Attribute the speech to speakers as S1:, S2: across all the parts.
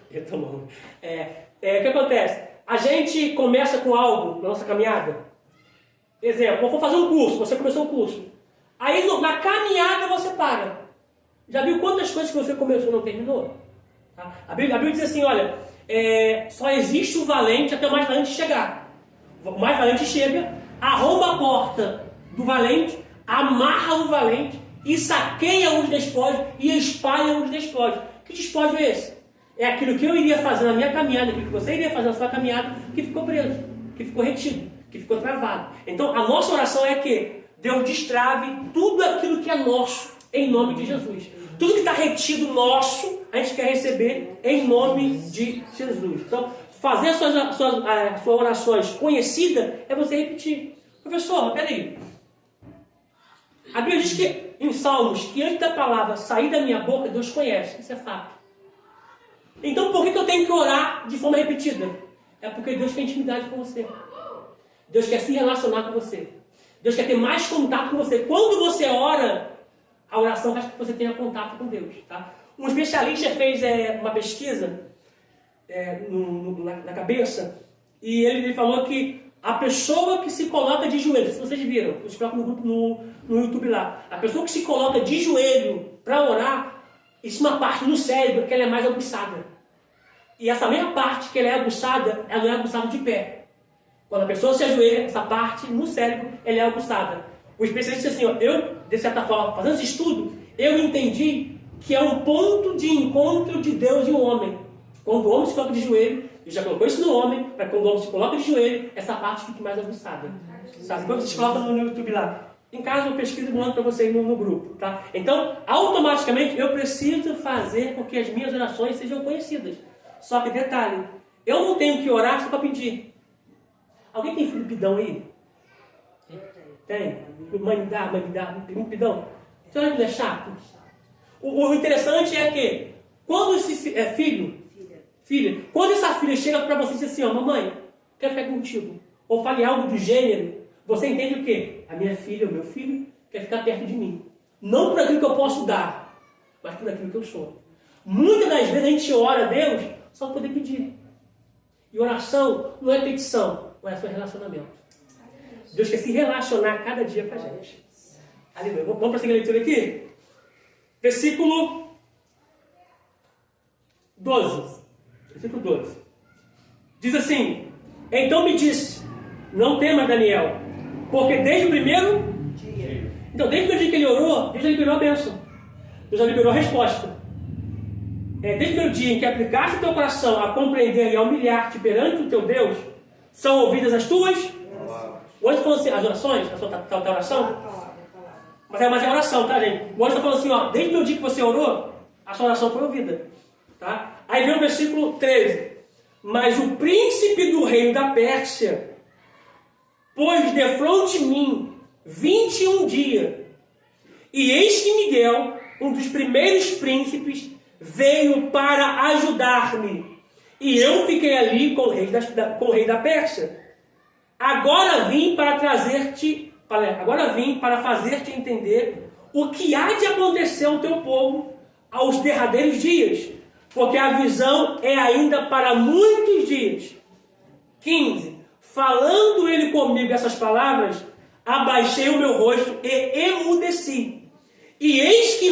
S1: Retomando. O que acontece? A gente começa com algo na nossa caminhada. Exemplo, eu vou fazer um curso, você começou um curso. Aí na caminhada você para. Já viu quantas coisas que você começou e não terminou? Tá? A Bíblia diz assim, olha, só existe o valente até o mais valente chegar. O mais valente chega, arromba a porta do valente, amarra o valente e saqueia os despojos e espalha os despojos. Que despojo é esse? É aquilo que eu iria fazer na minha caminhada, aquilo que você iria fazer na sua caminhada, que ficou preso, que ficou retido, que ficou travado. Então a nossa oração é que Deus destrave tudo aquilo que é nosso, em nome de Jesus. Tudo que está retido nosso, a gente quer receber em nome de Jesus. Então, fazer as suas orações conhecidas é você repetir. Professor, peraí. A Bíblia diz que, em Salmos, que antes da palavra sair da minha boca, Deus conhece. Isso é fato. Então, por que eu tenho que orar de forma repetida? É porque Deus quer intimidade com você. Deus quer se relacionar com você. Deus quer ter mais contato com você. Quando você ora, a oração faz com que você tenha contato com Deus. Tá? Um especialista fez uma pesquisa na cabeça e ele falou que a pessoa que se coloca de joelho, se vocês viram, vocês colocam no grupo no YouTube lá, a pessoa que se coloca de joelho para orar, existe uma parte no cérebro que ela é mais aguçada. E essa mesma parte que ela é aguçada, ela não é aguçada de pé. Quando a pessoa se ajoelha, essa parte no cérebro, ela é aguçada. O especialista disse assim, eu, de certa forma, fazendo esse estudo, eu entendi que é um ponto de encontro de Deus e o homem. Quando o homem se coloca de joelho, ele já colocou isso no homem, para quando o homem se coloca de joelho, essa parte fique mais aguçada. Sabe? Quando vocês colocam no YouTube lá, em casa eu pesquiso e mando para vocês no grupo. Tá? Então, automaticamente, eu preciso fazer com que as minhas orações sejam conhecidas. Só que detalhe, eu não tenho que orar só para pedir. Alguém tem Filipidão aí? Tem? Mãe me dá, Filipidão? Você olha que é chato? O interessante é que, quando esse filha, quando essa filha chega para você e diz assim, ó, mamãe, quero ficar contigo, ou fale algo do gênero, você entende o quê? A minha filha, o meu filho, quer ficar perto de mim. Não por aquilo que eu posso dar, mas por aquilo que eu sou. Muitas das vezes a gente ora a Deus só para poder pedir. E oração não é petição, mas é relacionamento. Deus quer se relacionar cada dia com a gente. Aleluia. Vamos prosseguir a leitura aqui? Versículo 12. Versículo 12. Diz assim, então me disse, não temas, Daniel, porque desde o primeiro dia. Então, desde o dia que ele orou, Deus já liberou a bênção. Deus já liberou a resposta. Desde o primeiro dia em que aplicaste o teu coração a compreender e a humilhar-te perante o teu Deus, são ouvidas as tuas? Hoje falou assim, as orações, a sua oração? Mas é oração, tá, gente? O anjo está falando assim, ó, desde o meu dia que você orou, a sua oração foi ouvida. Tá? Aí vem o versículo 13. Mas o príncipe do reino da Pérsia pôs defronte de mim 21 dias. E eis que Miguel, um dos primeiros príncipes, veio para ajudar-me. E eu fiquei ali com o rei da Pérsia. Agora vim para fazer-te entender o que há de acontecer ao teu povo aos derradeiros dias, porque a visão é ainda para muitos dias. 15. Falando ele comigo essas palavras, abaixei o meu rosto e emudeci. E eis que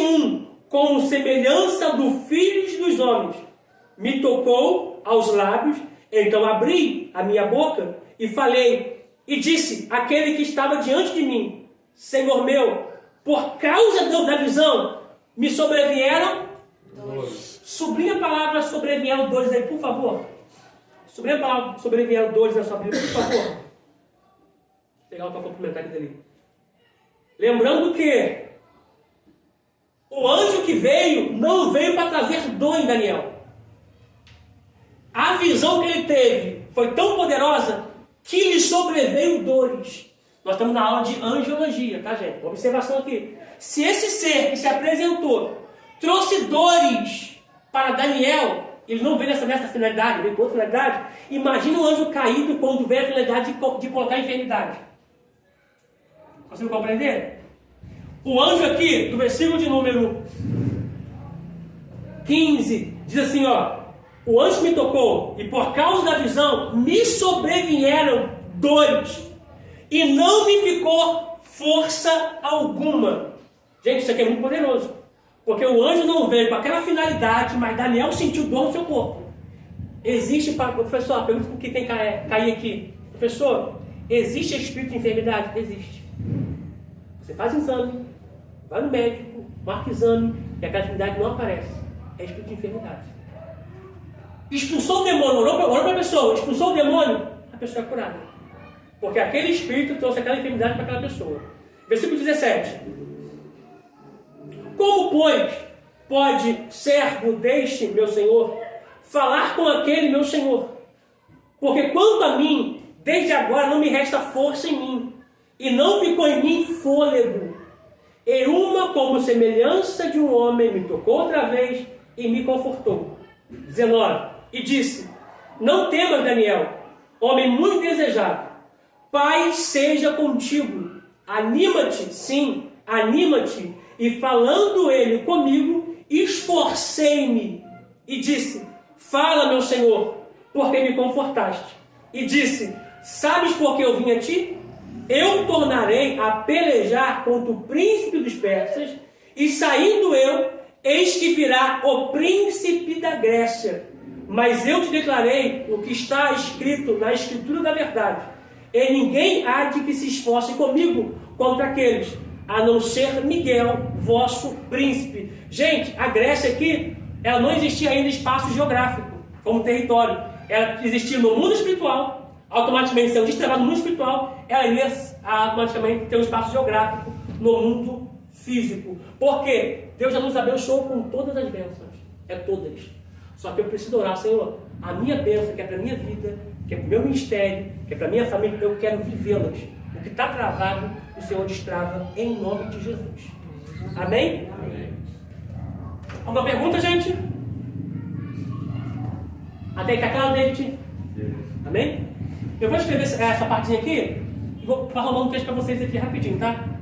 S1: com semelhança do filho dos homens, me tocou aos lábios, então abri a minha boca e falei, e disse àquele que estava diante de mim, Senhor meu, por causa da visão, me sobrevieram dores. Sublinha a palavra sobrevieram dores aí, por favor. Sublinha a palavra sobrevieram dores na sua Bíblia, por favor. Vou pegar o papel comentário dele. Lembrando que o anjo que veio, não veio para trazer dor em Daniel. A visão que ele teve foi tão poderosa que lhe sobreveio dores. Nós estamos na aula de angiologia, tá, gente? Uma observação aqui. Se esse ser que se apresentou trouxe dores para Daniel, ele não veio nessa finalidade, veio com outra finalidade. Imagina um anjo caído quando veio a finalidade de colocar enfermidade. Conseguiu compreender? O anjo aqui, do versículo de número 15, diz assim, ó, O anjo me tocou, e por causa da visão, me sobrevieram dores, e não me ficou força alguma. Gente, isso aqui é muito poderoso, porque o anjo não veio com aquela finalidade, mas Daniel sentiu dor no seu corpo. Existe, professor, pergunta por que tem que cair aqui. Professor, existe espírito de enfermidade? Existe. Você faz exame, vai no médico, marca exame, e aquela enfermidade não aparece. É espírito de enfermidade. Expulsou o demônio, orou para a pessoa, expulsou o demônio, a pessoa é curada. Porque aquele espírito trouxe aquela enfermidade para aquela pessoa. Versículo 17. Como, pois, pode servo deste meu senhor falar com aquele meu senhor? Porque quanto a mim, desde agora não me resta força em mim, e não ficou em mim fôlego. E uma como semelhança de um homem me tocou outra vez e me confortou. 19. E disse: não temas, Daniel, homem muito desejado. Paz seja contigo. Anima-te, sim, anima-te. E falando ele comigo, esforcei-me e disse: fala, meu senhor, porque me confortaste. E disse: sabes por que eu vim a ti? Eu tornarei a pelejar contra o príncipe dos persas, e saindo eu, eis que virá o príncipe da Grécia. Mas eu te declarei o que está escrito na escritura da verdade. E ninguém há de que se esforce comigo contra aqueles, a não ser Miguel, vosso príncipe. Gente, a Grécia aqui, ela não existia ainda espaço geográfico, como território. Ela existia no mundo espiritual, automaticamente sendo destravada no mundo espiritual, ela ia automaticamente ter um espaço geográfico no mundo físico. Por quê? Deus já nos abençoou com todas as bênçãos. É todas. Só que eu preciso orar, Senhor, a minha bênção, que é para a minha vida, que é para o meu ministério, que é para a minha família, eu quero vivê-las. O que está travado, o Senhor destrava em nome de Jesus. Amém? Amém. Alguma pergunta, gente? Até aí, está claro, David? Amém? Eu vou escrever essa partezinha aqui e vou arrumar um texto para vocês aqui rapidinho, tá?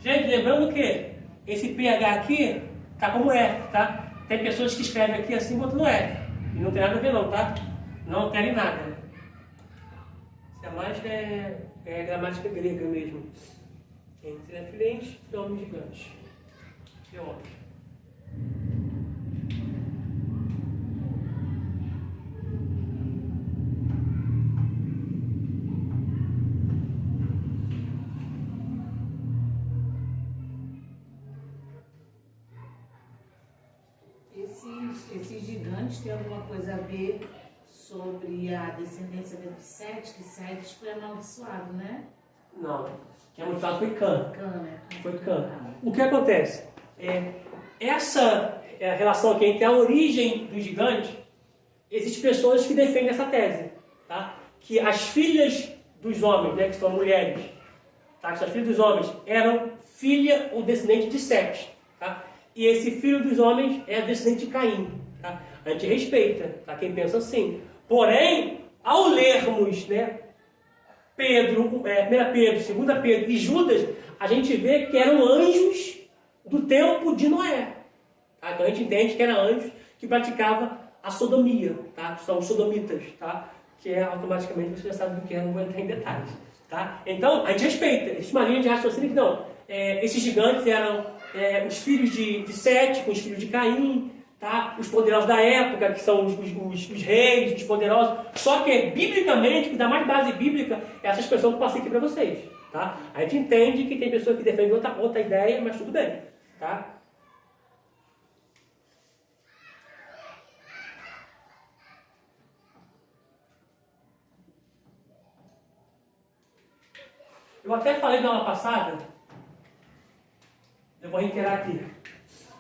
S1: Gente, lembrando que esse PH aqui tá como F, tá? Tem pessoas que escrevem aqui assim, botando F. E não tem nada a ver não, tá? Não querem nada. Isso é mais gramática grega mesmo. Entre na frente e homem gigante. Que homem.
S2: Esses gigantes têm alguma coisa a ver sobre a descendência de Sete, que Sete foi amaldiçoado, né?
S1: Não. Quem amaldiçoado foi Cã.
S2: Cã, né?
S1: Foi Cã. O que acontece? Essa relação aqui entre a origem do gigante, existem pessoas que defendem essa tese, tá? Que as filhas dos homens, né, que são mulheres, tá? Que as filhas dos homens eram filha ou descendente de Sete, tá? E esse filho dos homens é descendente de Caim. Tá? A gente respeita, tá? Quem pensa assim. Porém, ao lermos, né, Pedro, 1 Pedro, 2 Pedro e Judas, a gente vê que eram anjos do tempo de Noé. Tá? Então a gente entende que eram anjos que praticavam a sodomia, tá? São os sodomitas, tá? Que automaticamente você já sabe do que é, não vou entrar em detalhes. Tá? Então, a gente respeita. Existe uma linha de raciocínio que não. Esses gigantes eram os filhos de Sete com os filhos de Caim, tá? Os poderosos da época, que são os reis, os poderosos. Só que, biblicamente, que dá mais base bíblica, essas pessoas que eu passei aqui para vocês. Tá? A gente entende que tem pessoas que defendem outra ideia, mas tudo bem. Tá? Eu até falei na aula passada, eu vou reiterar aqui,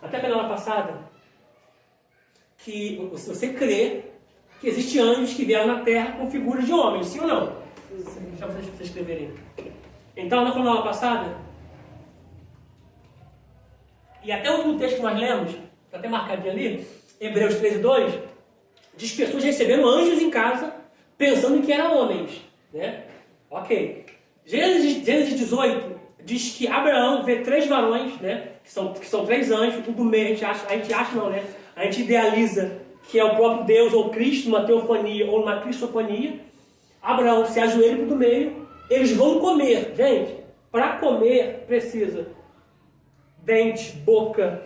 S1: até falei na aula passada, que se você crê que existem anjos que vieram na Terra com figuras de homens, sim ou não? deixar vocês escreverem. Então, nós falamos na aula passada, e até o último texto que nós lemos, está até marcadinho ali, Hebreus 13:2, diz que pessoas receberam anjos em casa, pensando que eram homens, né? Ok. Gênesis 18 diz que Abraão vê 3 varões, né? Que são 3 anjos, um do meio, a gente acha não, né? A gente idealiza que é o próprio Deus ou Cristo numa teofania ou numa cristofania. Abraão se ajoelha para o do meio, eles vão comer. Gente, para comer precisa dente, boca,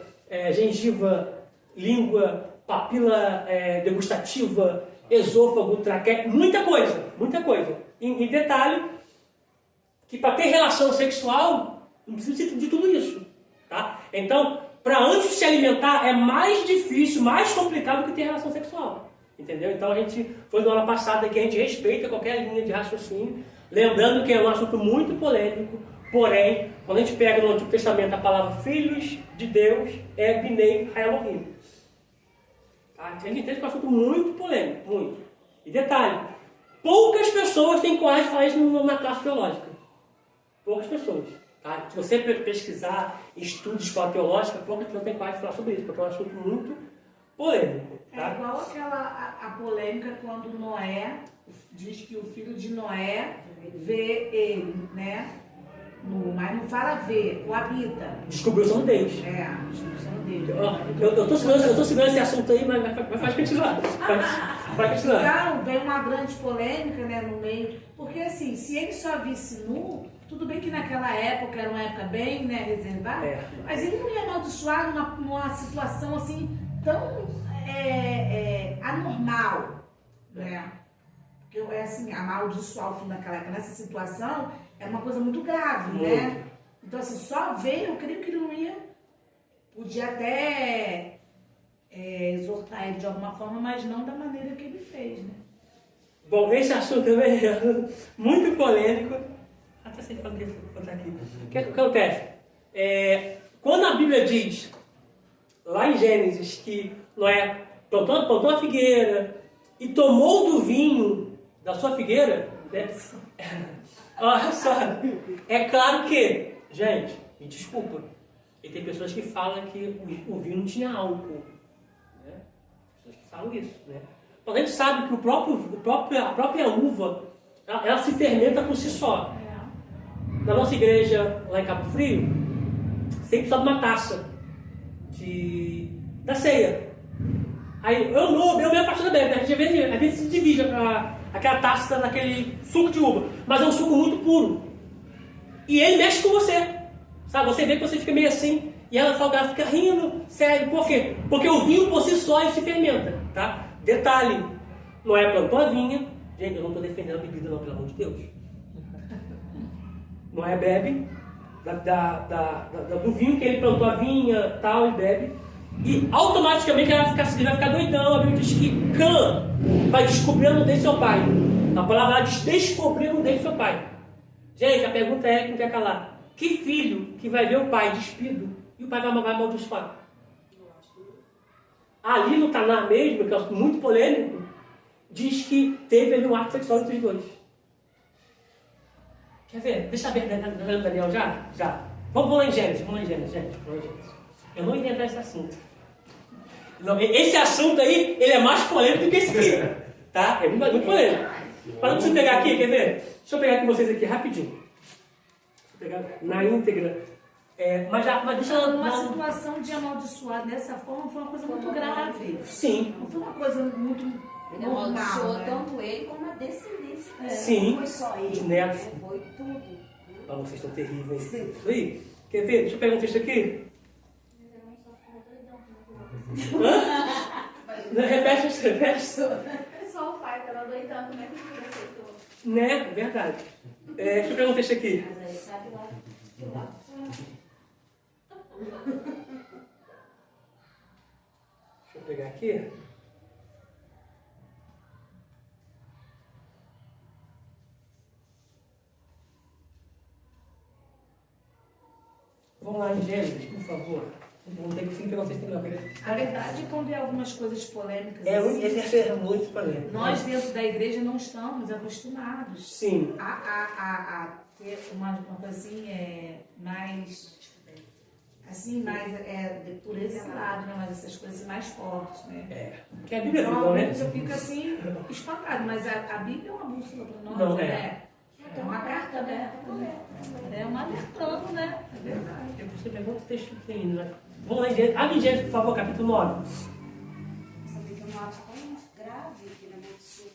S1: gengiva, língua, papila degustativa, esôfago, traqueia, muita coisa, muita coisa. Em detalhe, que para ter relação sexual, não precisa de tudo isso. Tá? Então, para antes se alimentar, é mais difícil, mais complicado que ter relação sexual. Entendeu? Então, a gente foi na aula passada que a gente respeita qualquer linha de raciocínio, lembrando que é um assunto muito polêmico, porém, quando a gente pega no Antigo Testamento a palavra filhos de Deus, é Binei Elohim. Tá? A gente entende que é um assunto muito polêmico, muito. E detalhe, poucas pessoas têm coragem de falar isso na classe teológica. Poucas pessoas. Tá? Se você pesquisar estudos de escola teológica, poucas pessoas têm coragem de falar sobre isso, porque é um assunto muito polêmico. Tá?
S2: É igual a polêmica quando Noé diz que o filho de Noé vê ele, né? Mas não fala ver, coabita.
S1: Descobriu o sono deles.
S2: A descrição dele.
S1: Eu tô segurando esse assunto aí, mas faz continuar. Vai continuar.
S2: Então, vem uma grande polêmica, né, no meio. Porque, assim, se ele só visse nu, tudo bem que naquela época era uma época bem, né, reservada, mas ele não ia amaldiçoar numa situação, assim, tão anormal, né? Porque, assim, amaldiçoar o filho naquela época, nessa situação, é uma coisa muito grave, né? Então, assim, só ver, eu creio que ele não ia... Podia até exortar ele de alguma forma, mas não da maneira que ele fez, né?
S1: Bom, esse assunto também é muito polêmico. Até sei falar aqui. O que acontece? Quando a Bíblia diz, lá em Gênesis, que Noé plantou a figueira e tomou do vinho da sua figueira, né? Olha só, é claro que, gente, me desculpa, e tem pessoas que falam que o vinho não tinha álcool, né? Pessoas que falam isso, né? Mas a gente sabe que a própria uva, ela se fermenta por si só. Na nossa igreja, lá em Cabo Frio, sempre sobe uma taça da ceia. Aí eu mesmo pastor da Bíblia, a gente se divide aquela taça naquele suco de uva, mas é um suco muito puro. E ele mexe com você, sabe? Você vê que você fica meio assim, e ela fica rindo, sério. Por quê? Porque o vinho por si só ele se fermenta, tá? Detalhe, Noé plantou a vinha. Gente, eu não estou defendendo a bebida não, pelo amor de Deus. Noé bebe do vinho que ele plantou a vinha, tal, ele bebe. E automaticamente ele vai ficar doidão. A Bíblia diz que Cã vai descobrir a nudez do seu pai. A palavra diz descobrir a nudez do seu pai. Gente, a pergunta é, que não quer calar. Que filho que vai ver o pai despido e o pai vai amaldiçoar? Ali no Taná mesmo, que é muito polêmico, diz que teve ali um ato sexual entre os dois. Quer ver? Deixa eu ver, Daniel, já? Já. Vamos lá em Gênesis, gente. Eu não ia entrar nesse assunto. Não, esse assunto aí, ele é mais polêmico do que esse aqui. Tá? É muito polêmico. Mas não preciso pegar aqui, quer ver? Deixa eu pegar com vocês aqui rapidinho. Deixa eu pegar na íntegra. Mas deixa eu...
S2: Uma situação de amaldiçoar dessa forma foi uma coisa muito grave.
S1: Sim.
S2: Não foi uma coisa muito
S3: Ele amaldiçoou,
S2: né?
S3: tanto ele como a descendência.
S1: Sim.
S3: Não foi só ele,
S1: Os netos.
S3: foi tudo.
S1: Ah, vocês estão terríveis. Isso aí. Quer ver? Deixa eu pegar um texto aqui. Hã? Repete.
S3: Só o pai estava doidão, como é que ele aceitou?
S1: Né? Verdade. Deixa eu pegar um texto aqui.
S3: Mas aí sabe lá.
S1: Deixa eu pegar aqui. Vamos lá em Gênesis, por favor. Vamos ter que sim, que não sei se tem uma.
S2: A verdade é quando é algumas coisas polêmicas
S1: Esse é muito polêmico.
S2: nós dentro da igreja não estamos acostumados
S1: Sim.
S2: a ter uma coisa assim, mais por esse lado, né? Mas essas coisas mais fortes, né?
S1: Que a Bíblia é
S2: Então,
S1: né?
S2: eu fico assim, espantado, mas a Bíblia é uma bússola para nós,
S1: Não,
S2: né? É uma carta aberta, né? É uma alertando, né? É verdade.
S1: Eu preciso pegar outro texto que tem, né? Vamos lá em Gênesis. Abre em Gênesis, por favor, capítulo 9.
S4: Sabia que é um ato tão grave que ele amaldiçoou.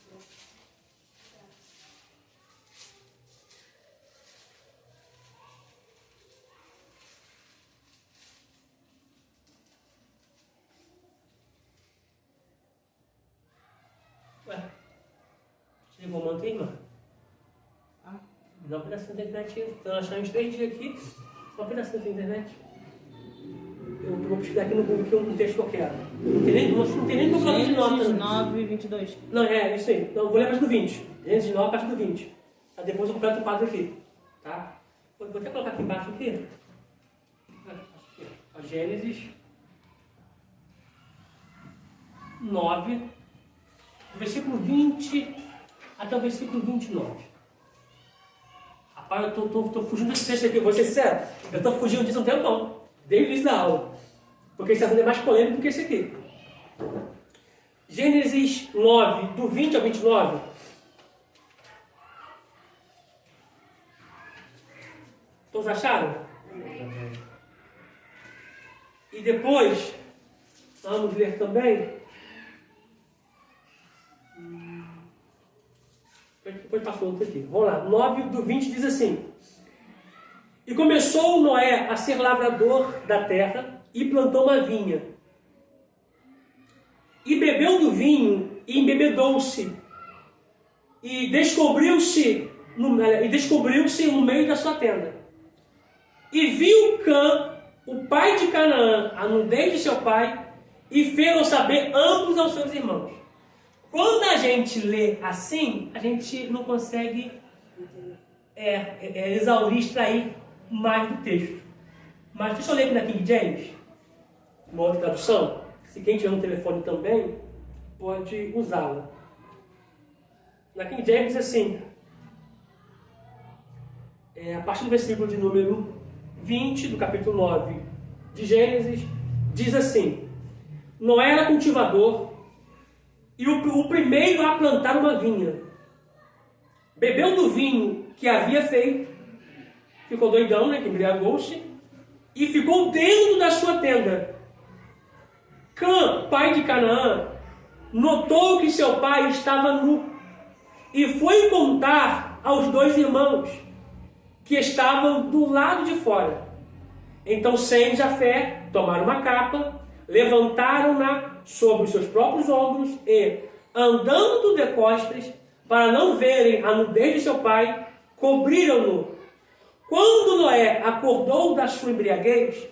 S1: Ué, você ligou o manto aí, irmã? Me dá um pedacinho da internet. Estou achando uns 3 dias aqui, só um pedacinho da internet. Eu vou pesquisar aqui no Google que um texto que eu quero. Não tem nem problema de nota.
S5: Gênesis 9, 22.
S1: Não, é isso aí. Então eu vou ler a partir do 20. Gênesis 9, a partir do 20. Aí depois eu completo o quadro aqui. Tá? Vou até colocar aqui embaixo aqui. Ó, Gênesis 9, do versículo 20 até o versículo 29. Rapaz, eu tô fugindo desse texto aqui, vou ser sincero. Eu tô fugindo disso há um tempão, desde o início da aula. Porque esse assunto é mais polêmico do que esse aqui. Gênesis 9, do 20 ao 29. Todos acharam? E depois, vamos ler também. Depois passou outro aqui. Vamos lá. 9 do 20 diz assim: E começou Noé a ser lavrador da terra e plantou uma vinha. E bebeu do vinho e embebedou-se. E descobriu-se no meio da sua tenda. E viu Cã, o pai de Canaã, a nudez de seu pai, e fez-o saber ambos aos seus irmãos. Quando a gente lê assim, a gente não consegue extrair mais do texto. Mas deixa eu ler aqui na King James, uma outra tradução. Se quem tiver no telefone também, pode usá-la. Na King James, assim, a partir do versículo de número 20, do capítulo 9 de Gênesis, diz assim: Noé era cultivador e o primeiro a plantar uma vinha. Bebeu do vinho que havia feito, ficou doidão, né, que embriagou-se, e ficou dentro da sua tenda. Cã, pai de Canaã, notou que seu pai estava nu, e foi contar aos 2 irmãos, que estavam do lado de fora. Então Sem e Jafé tomaram uma capa, levantaram-na sobre os seus próprios ombros e, andando de costas, para não verem a nudez de seu pai, cobriram-no. Quando Noé acordou da sua embriaguez,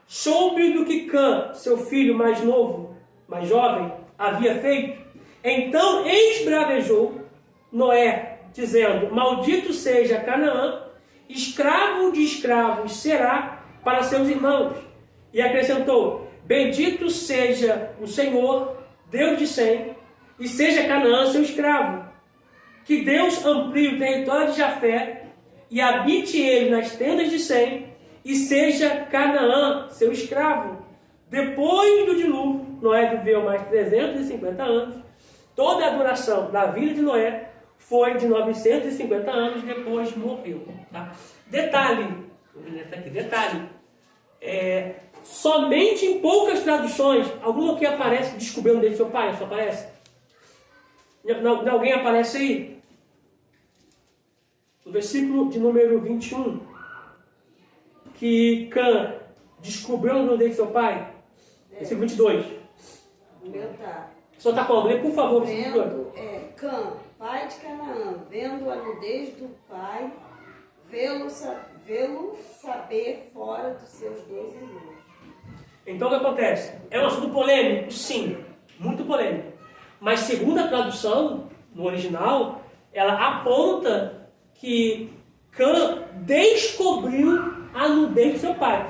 S1: soube do que Cã, seu filho mais novo, mais jovem, havia feito. Então esbravejou Noé, dizendo: Maldito seja Canaã, escravo de escravos será para seus irmãos. E acrescentou: Bendito seja o Senhor, Deus de Sem, e seja Canaã seu escravo. Que Deus amplie o território de Jafé, e habite ele nas tendas de Sem, e seja Canaã seu escravo. Depois do dilúvio, Noé viveu mais 350 anos. Toda a duração da vida de Noé foi de 950 anos, depois morreu. Tá? Detalhe, somente em poucas traduções, alguma que aparece descobrindo dele seu pai, só aparece? Alguém aparece aí? No versículo de número 21, que Cã descobriu o nome dele seu pai. Versículo 22.
S4: O meu tá.
S1: Só está como? Lê, por favor, versículo 22.
S4: Vendo, Cã, pai de Canaã, vendo a nudez do pai, vê-lo saber fora dos seus 2 irmãos.
S1: Então o que acontece? É um assunto polêmico? Sim, muito polêmico. Mas segundo a tradução, no original, ela aponta que Cã descobriu a nudez de seu pai.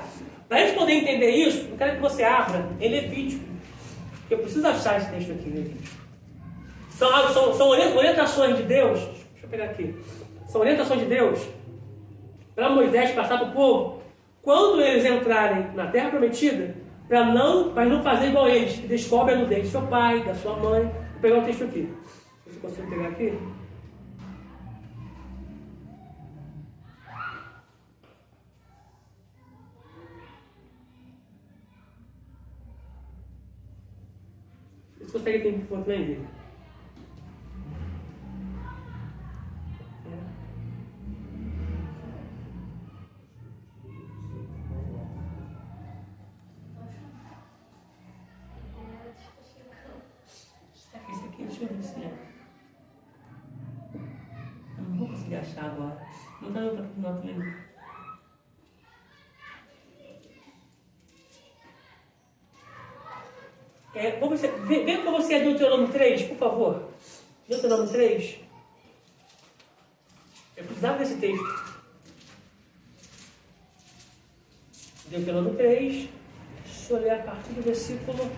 S1: Para a gente poder entender isso, eu quero que você abra em Levítico. Porque eu preciso achar esse texto aqui em Levítico. São orientações de Deus. Deixa eu pegar aqui. São orientações de Deus para Moisés passar para o povo quando eles entrarem na terra prometida, para não fazer igual eles, que descobrem a nudez do seu pai, da sua mãe. Vou pegar o texto aqui. Se você consegue pegar aqui. Se você consegue aqui, por favor, também. Esse aqui, deixa eu ver se é. Eu não vou conseguir achar agora. Não está no final também. Vê para você Deuteronômio 3, por favor. Deuteronômio 3. Eu precisava desse texto. Deuteronômio 3. Deixa eu ler a partir do versículo.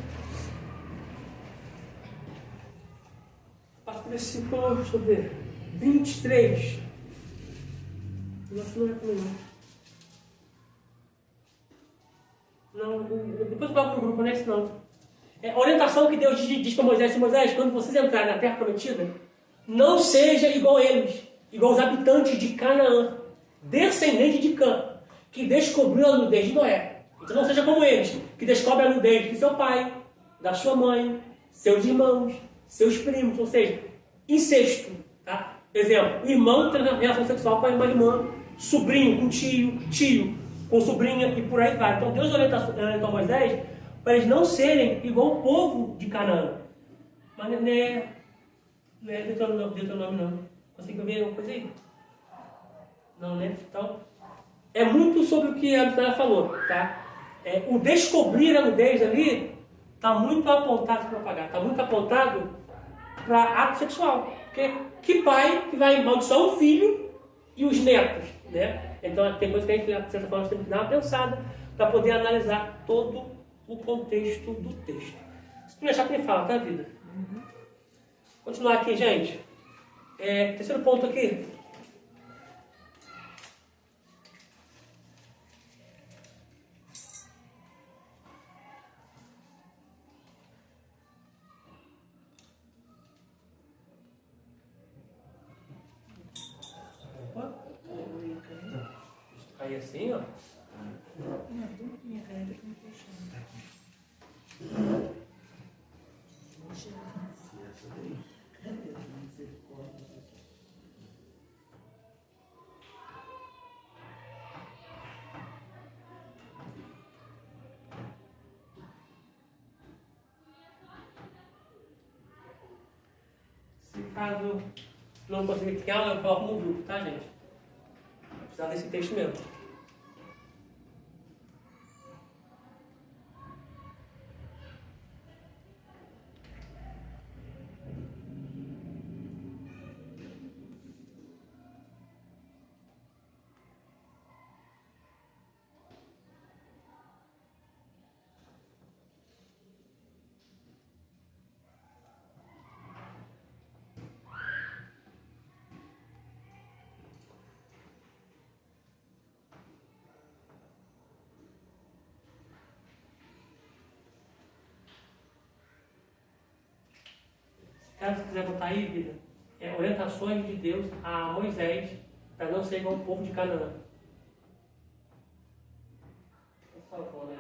S1: A partir do versículo, deixa eu ver. 23. Nossa, não é comigo. Não, depois eu coloco no grupo, não é isso não. A orientação que Deus diz para Moisés: Moisés, quando vocês entrarem na terra prometida, não seja igual eles, igual os habitantes de Canaã, descendente de Cã, que descobriu a nudez de Noé. Então não seja como eles, que descobrem a nudez de seu pai, da sua mãe, seus irmãos, seus primos, ou seja, incesto. Tá? Exemplo, o irmão tem relação sexual com a irmã, sobrinho com tio com sobrinha e por aí vai. Então Deus orientou Moisés para eles não serem igual o povo de Canaã. Mas não é Deuteronômio não. Consegue ver uma coisa aí? Não, né? Então, é muito sobre o que a Vitória falou, tá? O descobrir a nudez ali está muito apontado para pagar, está muito apontado para ato sexual. Porque que pai que vai amaldiçoar o filho e os netos, né? Então tem coisa que a gente, de certa forma, tem que dar uma pensada para poder analisar todo o contexto do texto. Se tu deixar que me fala, tá, vida? Continuar aqui, gente. Terceiro ponto aqui. Aí assim, ó. Se caso não conseguir criar, eu coloco no grupo, tá, gente? Vai precisar desse texto mesmo. Caso você quiser botar aí, vida, orientações de Deus a Moisés para não ser igual o povo de Canaã. Por favor, né?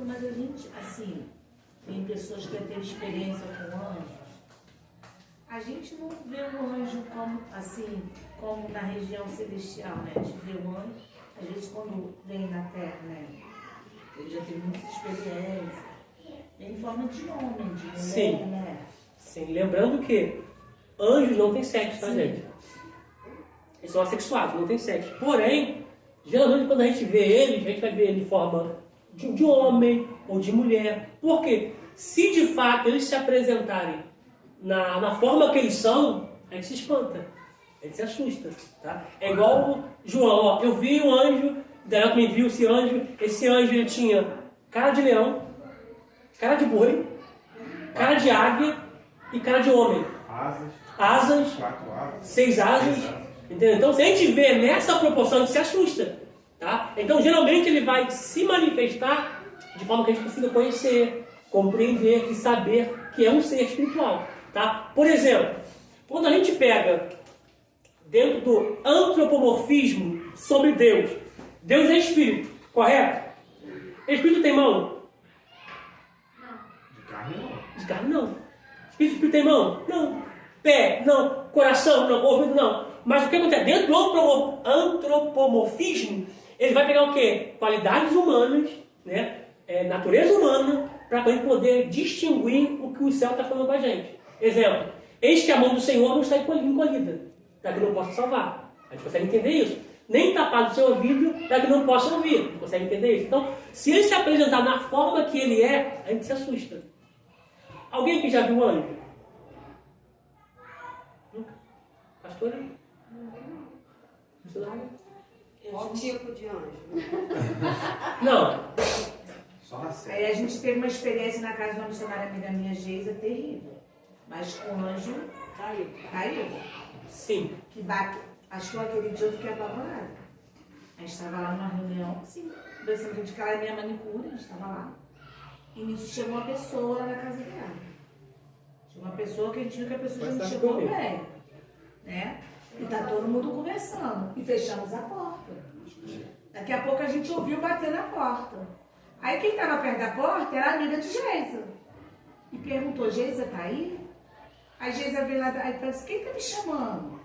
S2: pastor, mas a gente, assim, tem pessoas que já têm experiência com anjos. A gente não vê o anjo como, assim, como na região celestial, né? A gente vê o anjo, às vezes quando vem na terra, né? Ele já tem muita experiência. Vem em forma de homem, de mulher,
S1: Sim.
S2: né?
S1: Sim, lembrando que anjos não têm sexo, tá,
S2: Sim.
S1: gente? Eles são assexuados, não tem sexo. Porém, geralmente quando a gente vê eles, a gente vai ver ele em forma de homem ou de mulher. Por quê? Se de fato eles se apresentarem na forma que eles são, a gente se espanta, a gente se assusta. Tá? É igual o João, ó, eu vi um anjo, Daniel me viu esse anjo ele tinha cara de leão, cara de boi, cara de águia e cara de homem. Asas,
S5: 4 asas,
S1: 6 asas. Entendeu? Então, se a gente vê nessa proporção, a gente se assusta. Tá? Então, geralmente, ele vai se manifestar de forma que a gente consiga conhecer, compreender e saber que é um ser espiritual. Tá? Por exemplo, quando a gente pega dentro do antropomorfismo sobre Deus, Deus é espírito, correto? Espírito tem mão?
S5: de carne não.
S1: De carne não. Espírito tem mão? Não. Pé? Não. Coração? Não. Ouvido? Não. Mas o que acontece? Dentro do antropomorfismo, ele vai pegar o quê? Qualidades humanas, né? Natureza humana, para poder distinguir o que o céu está falando com a gente. Exemplo, eis que a mão do Senhor não está encolhida, para que não possa salvar. A gente consegue entender isso. Nem tapar o seu ouvido, para que não possa ouvir. A gente consegue entender isso. Então, se ele se apresentar na forma que ele é, a gente se assusta. Alguém aqui já viu um anjo? Pastora?
S4: Qual tipo de anjo?
S1: Não.
S5: Só na
S2: Aí
S5: série.
S2: a gente teve uma experiência na casa de uma missionária amiga minha, Geisa, terrível. Mas com o anjo caiu.
S1: Sim.
S2: Que bate. Acho que aquele dia eu fiquei apavorada. A gente estava lá numa reunião, assim, conversando de cara minha manicure, a gente estava lá. E nisso chegou uma pessoa lá na casa dela. Chegou uma pessoa que a gente viu que a pessoa já não chegou bem. Né? E tá todo mundo conversando. E fechamos a porta. Daqui a pouco a gente ouviu bater na porta. Aí quem estava perto da porta era a amiga de Geisa. E perguntou, Geisa tá aí? Aí Geisa veio lá, aí falou assim, quem tá me chamando?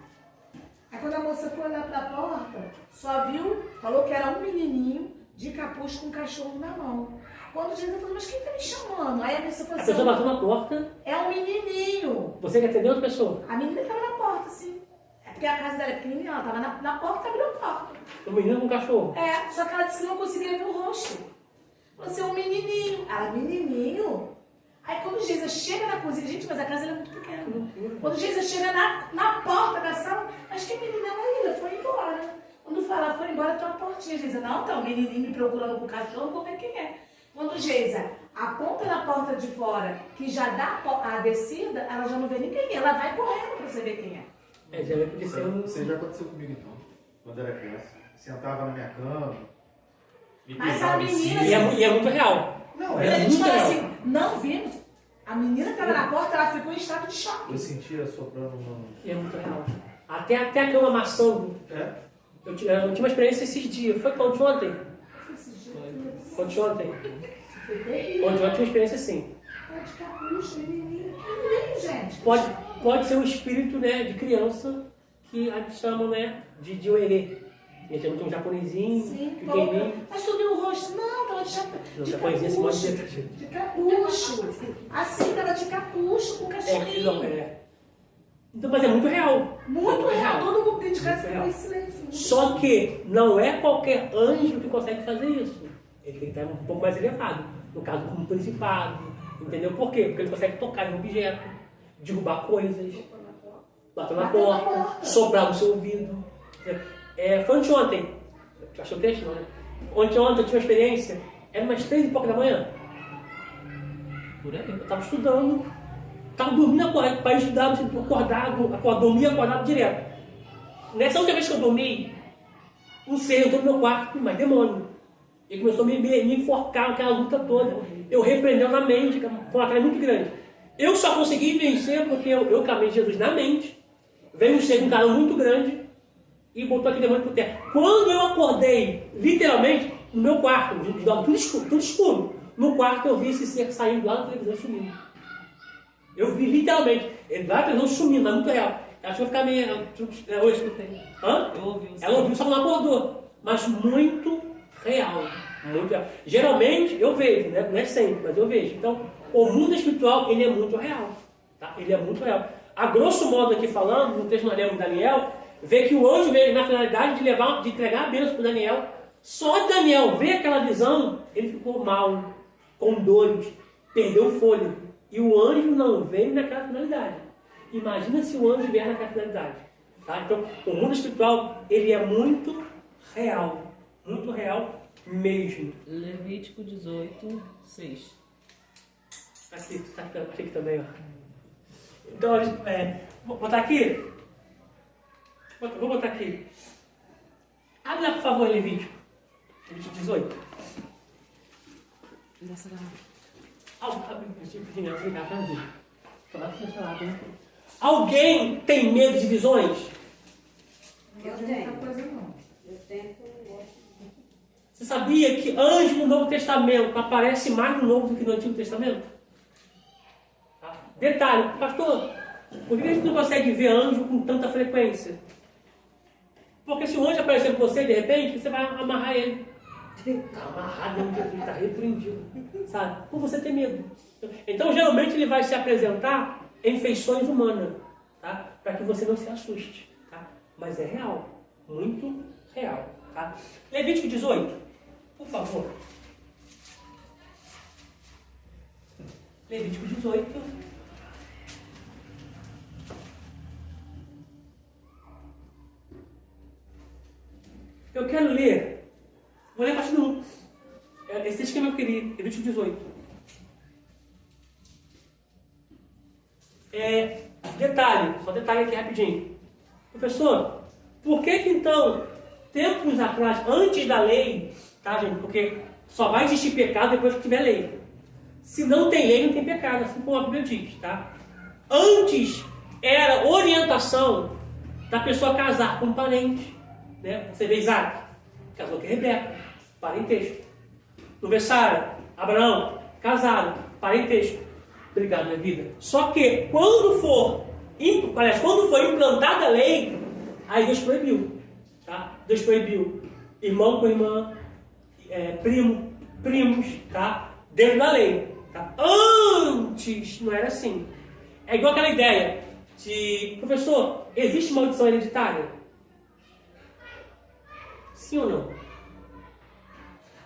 S2: Aí quando a moça foi olhar pra porta, só viu, falou que era um menininho de capuz com um cachorro na mão. Quando Geisa falou, mas quem tá me chamando? Aí a pessoa falou
S1: A
S2: assim,
S1: pessoa bateu na porta.
S2: é um menininho.
S1: Você que atendeu outra pessoa?
S2: A menina estava na porta, assim. É porque a casa dela é pequenininha, ela estava na porta, abriu a porta.
S1: O menino com o cachorro.
S2: É, só que ela disse que não conseguia ver o rosto. Você é um menininho. Ela, menininho? Aí quando Geisa chega na cozinha, gente, mas a casa era muito pequena. Quando Geisa chega na porta da sala, acho que a menina ela foi embora. Quando ela foi embora, tem uma portinha. Geisa, não, tá um menininho me procurando com o cachorro, vou ver quem é. Quando Geisa aponta na porta de fora, que já dá a descida, ela já não vê ninguém. Ela vai correndo pra você ver quem é.
S1: Já vai poder ser um...
S5: Isso já aconteceu comigo então. Quando era criança. Sentava na minha cama. Me
S2: Mas
S5: pisava
S2: a
S5: em
S2: menina-
S5: cima.
S1: E é muito real.
S5: Não,
S2: Mas a
S5: era
S2: gente
S1: muito
S2: fala
S1: real.
S2: assim, não vimos. A menina estava na porta, ela ficou em estado de choque.
S5: Eu sentia soprando uma.
S1: E é muito real. Até a cama amassando.
S5: É?
S1: Eu tive uma experiência esses dias. Foi quando? Ontem? Ontem.
S2: Foi terrível.
S1: Ontem eu tive uma experiência assim.
S2: Pode capucha, menininho, que gente.
S1: Pode ser um espírito, né, de criança que a gente chama, né, de oerê. A gente chama de um japonesinho,
S2: Sim,
S1: pequenininho.
S2: mas tu viu o rosto? Não, tava
S1: Não,
S2: de
S1: japonesinho assim,
S2: capucho.
S1: pode ser.
S2: De capucho. Assim, tava de capucho, com
S1: Não,
S2: cachorrinho.
S1: Então, mas é muito real.
S2: Muito real, todo mundo dentro de casa
S1: Muito
S2: ficou
S1: real.
S2: em silêncio.
S1: Só que não é qualquer anjo que consegue fazer isso. Ele tem que estar um pouco mais elevado. No caso, como principado. Entendeu? Por quê? Porque ele consegue tocar em um objeto, derrubar coisas, bater na porta, soprar no seu ouvido. Foi ontem. Tu achou o texto, não, né? Ontem eu tive uma experiência. Era umas 3 e pouco da manhã. Por aí. Eu estava estudando. Estava dormindo para estudar, dormia acordado direto. Nessa última vez que eu dormi, um ser entrou no meu quarto, mas demônio. Ele começou a me enforcar, aquela luta toda. Eu repreendeu na mente, foi uma batalha muito grande. Eu só consegui vencer porque eu clamei Jesus na mente. Veio um ser com um cara muito grande e botou aquele demônio por terra. Quando eu acordei, literalmente, no meu quarto, tudo escuro, no quarto eu vi esse ser saindo lá da televisão e sumindo. Eu vi literalmente. Ele lá da televisão sumindo, é muito real. Ela chegou a ficar meio... Hoje. Hã? Ela ouviu, só não acordou. Mas muito real. Muito real. Geralmente eu vejo, né? Não é sempre, mas eu vejo. Então, o mundo espiritual, ele é muito real. Tá? Ele é muito real. A grosso modo aqui falando, no texto que nós lemos de Daniel, vê que o anjo veio na finalidade de entregar a bênção para Daniel. Só Daniel ver aquela visão, ele ficou mal, com dores, perdeu o fôlego. E o anjo não veio naquela finalidade. Imagina se o anjo vier naquela finalidade. Tá? Então, o mundo espiritual, ele é muito real mesmo.
S6: Levítico 18, 6.
S1: Aqui também, ó. Então, vou botar aqui. Vou botar aqui. Abre lá, por favor, Levítico 18.
S6: Nessa garrafa.
S1: Alguém tem medo de visões?
S4: Eu
S2: Muita
S4: tenho.
S2: coisa não.
S4: Eu tenho que eu gosto.
S1: Você sabia que anjo no Novo Testamento aparece mais no Novo do que no Antigo Testamento? Tá? Detalhe, pastor, por que a gente não consegue ver anjo com tanta frequência? Porque se o anjo aparecer com você, de repente, você vai amarrar ele. Está amarrado, ele está repreendido. Sabe? Por você ter medo. Então, geralmente, ele vai se apresentar em feições humanas. Tá? Para que você não se assuste. Tá? Mas é real. Muito real. Tá? Levítico 18. Por favor. Levítico 18. Eu quero ler. Vou ler a partir do 1. Esse texto que eu queria. Levítico 18. Detalhe. Só detalhe aqui rapidinho. Professor, por que então, tempos atrás, antes da lei, tá, gente? Porque só vai existir pecado depois que tiver lei. Se não tem lei, não tem pecado, assim como a Bíblia diz, tá? Antes era orientação da pessoa casar com um parente, né? Você vê Isaac, casou com Rebeca, parentesco. Tu vê Sara, Abraão, casaram, parentesco. Obrigado, minha vida. Só que quando for implantada a lei, aí Deus proibiu. Tá? Deus proibiu irmão com irmã, primos, tá? Dentro da lei. Tá? Antes não era assim. É igual aquela ideia de, professor, existe maldição hereditária? Sim ou não?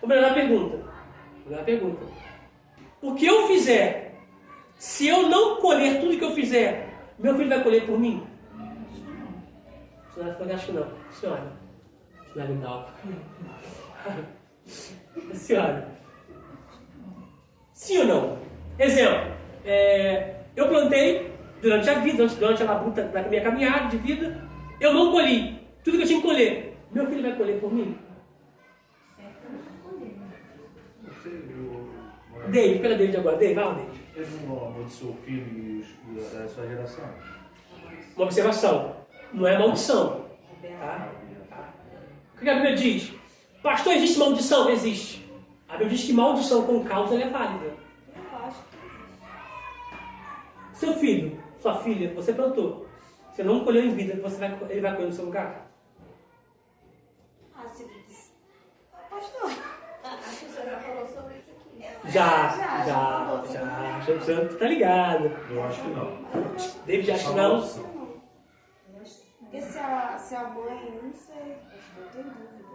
S1: Vou melhorar a pergunta. O que eu fizer, se eu não colher tudo que eu fizer, meu filho vai colher por mim? Senhora, eu acho que não. Senhora. Senhora. Sim ou não? Exemplo. Eu plantei durante a vida, durante a labuta da minha caminhada de vida, eu não colhi tudo que eu tinha que colher. Meu filho vai colher por mim? David, pela David agora. David, vai lá, David.
S5: Ele não amaldiçoou o filho e a sua geração?
S1: Uma observação. Não é maldição. Tá? O que a Bíblia diz? Pastor, existe maldição? Existe. A Bíblia diz que maldição com causa é válida.
S4: Eu acho que
S1: Seu filho, sua filha, você plantou. Você não colheu em vida, ele vai colher no seu lugar?
S4: se... Pastor.
S3: Acho que você já falou sobre isso aqui.
S1: Já. Você tá ligado.
S5: Eu acho que não.
S1: David acha que não.
S4: Porque se a mãe, não sei, eu tenho dúvida.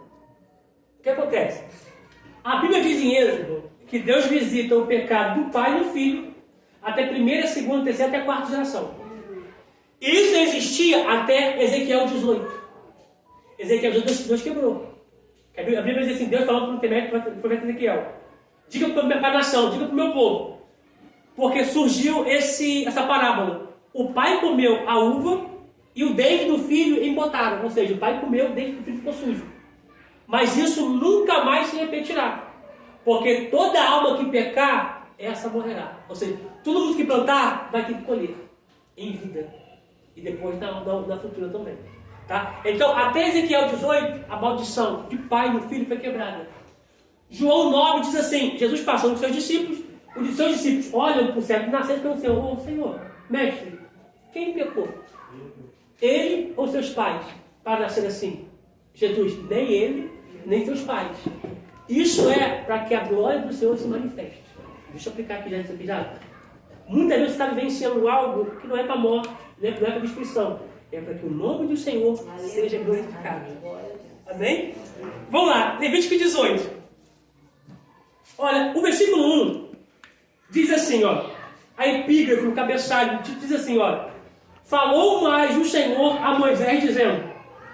S1: O que acontece? A Bíblia diz em Êxodo que Deus visita o pecado do pai e do filho até a primeira, segunda, terceira, até a quarta geração. Isso existia até Ezequiel 18. Ezequiel 18, Deus quebrou. A Bíblia diz assim, Deus falando para o profeta Ezequiel: diga para a nação, diga para o meu povo, porque surgiu essa parábola. O pai comeu a uva e o dente do filho embotaram. Ou seja, o pai comeu, o dente do filho ficou sujo. Mas isso nunca mais se repetirá. Porque toda alma que pecar, essa morrerá. Ou seja, todo mundo que plantar vai ter que colher em vida. E depois na futura também. Tá? Então, até Ezequiel 18, a maldição de pai no filho foi quebrada. João 9 diz assim, Jesus passando com seus discípulos, os seus discípulos olham para o cego nascente e perguntam, ô Senhor, mestre, quem pecou? Ele ou seus pais? Para nascer assim? Jesus, nem ele, nem seus pais. Isso é para que a glória do Senhor se manifeste. Deixa eu aplicar aqui já. Muitas vezes você está vivenciando algo que não é para a morte, não é para a destruição. É para que o nome do Senhor seja glorificado. Amém? Vamos lá, Levítico 18. Olha, o versículo 1 diz assim, ó. A epígrafe, o cabeçalho, diz assim, ó. Falou mais o Senhor a Moisés, dizendo,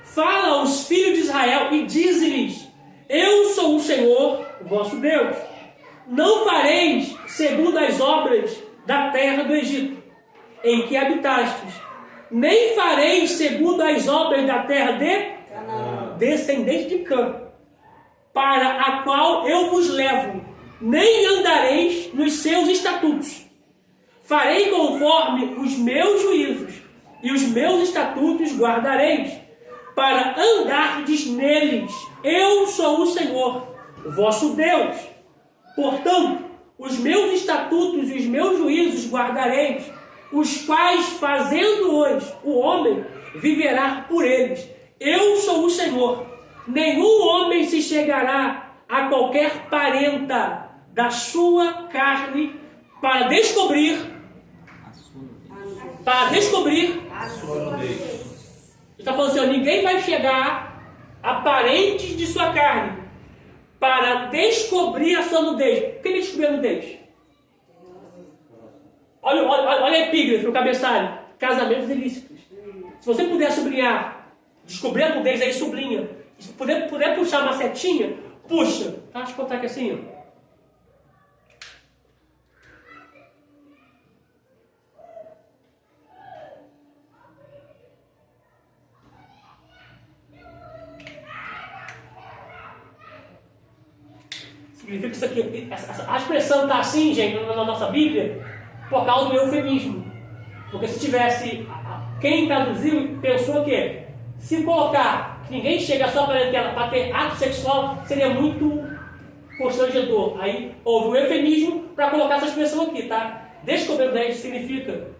S1: fala aos filhos de Israel e dize-lhes, eu sou o Senhor, vosso Deus. Não fareis segundo as obras da terra do Egito, em que habitastes, nem fareis segundo as obras da terra de descendente de Cã, para a qual eu vos levo, nem andareis nos seus estatutos. Farei conforme os meus juízos, e os meus estatutos guardareis, para andardes neles. Eu sou o Senhor, o vosso Deus. Portanto, os meus estatutos e os meus juízos guardareis, os quais, fazendo-os o homem, viverá por eles. Eu sou o Senhor. Nenhum homem se chegará a qualquer parenta da sua carne para descobrir
S5: A sua nudez.
S1: está falando assim, ó, ninguém vai chegar a parentes de sua carne para descobrir a sua nudez. Por que ele descobriu a nudez? Olha a epígrafe, o cabeçalho. Casamentos ilícitos. Se você puder sublinhar, descobrir a nudez, aí sublinha. Se puder puxar uma setinha, puxa. Tá? Deixa eu botar aqui assim, ó. Significa que isso aqui, a expressão está assim, gente, na nossa Bíblia, por causa do eufemismo. Porque se tivesse, quem traduziu pensou que se colocar que ninguém chega só para ter ato sexual, seria muito constrangedor. Aí houve o eufemismo para colocar essa expressão aqui, tá? Descobrir o 10 significa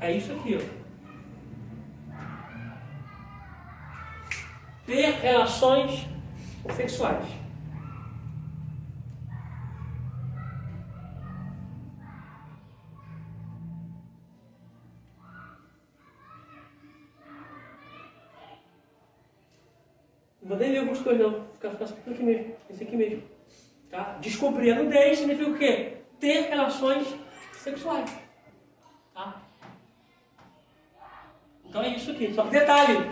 S1: é isso aqui, ó. Ter relações sexuais. Não vou nem ler algumas coisas não. Ficar aqui mesmo. Esse aqui mesmo. Tá? Descobrir a nudez significa o quê? Ter relações sexuais. Tá? Então é isso aqui. Só que detalhe.